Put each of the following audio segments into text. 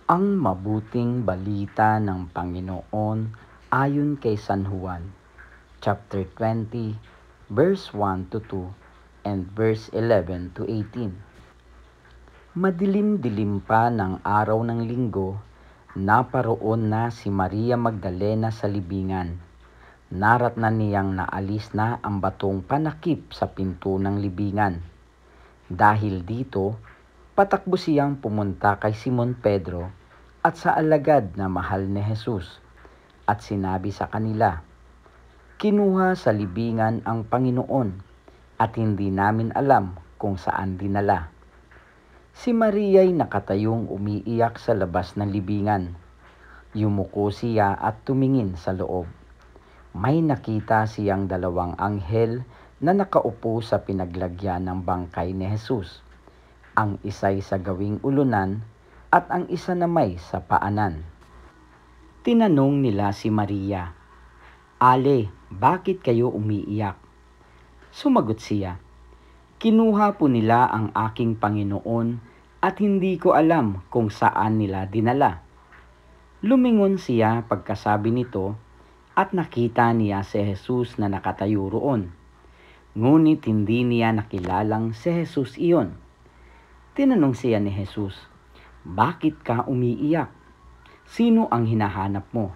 Ang mabuting balita ng Panginoon ayon kay San Juan, chapter 20, verse 1 to 2 and verse 11 to 18. Madilim-dilim pa ng araw ng linggo, naparoon na si Maria Magdalena sa libingan. Naratnan niyang naalis na ang batong panakip sa pinto ng libingan. Dahil dito, patakbo siyang pumunta kay Simon Pedro at sa alagad na mahal ni Jesus at sinabi sa kanila, "Kinuha sa libingan ang Panginoon at hindi namin alam kung saan dinala." Si Maria'y nakatayong umiiyak sa labas ng libingan. Yumuko siya at tumingin sa loob. May nakita siyang dalawang anghel na nakaupo sa pinaglagyan ng bangkay ni Jesus. Ang isa'y sa gawing ulunan at ang isa namay sa paanan. Tinanong nila si Maria, "Ale, bakit kayo umiiyak?" Sumagot siya, "Kinuha po nila ang aking Panginoon at hindi ko alam kung saan nila dinala." Lumingon siya pagkasabi nito at nakita niya si Jesus na nakatayo roon. Ngunit hindi niya nakilalang si Jesus iyon. Tinanong siya ni Jesus, "Bakit ka umiiyak? Sino ang hinahanap mo?"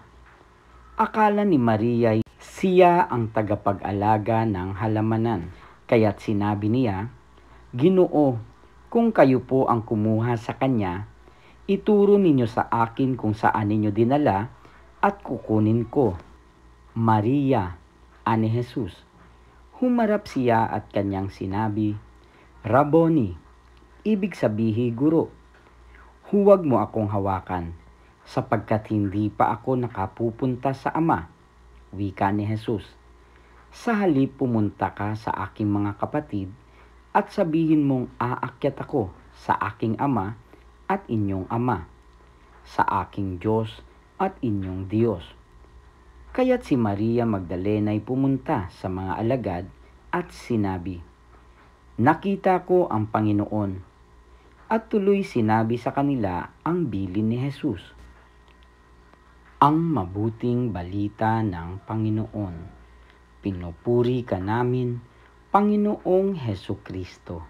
Akala ni Maria siya ang tagapag-alaga ng halamanan, kaya't sinabi niya, "Ginoo, kung kayo po ang kumuha sa kanya, ituro ninyo sa akin kung saan ninyo dinala at kukunin ko." "Maria," ani Jesus. Humarap siya at kanyang sinabi, "Rabboni," ibig sabihin guro. "Huwag mo akong hawakan, sapagkat hindi pa ako nakapupunta sa Ama," wika ni Jesus. "Sa halip pumunta ka sa aking mga kapatid at sabihin mong aakyat ako sa aking Ama at inyong Ama, sa aking Diyos at inyong Diyos." Kaya't si Maria Magdalena'y pumunta sa mga alagad at sinabi, "Nakita ko ang Panginoon," at tuloy sinabi sa kanila ang bilin ni Jesus. Ang mabuting balita ng Panginoon. Pinupuri ka namin, Panginoong Hesukristo.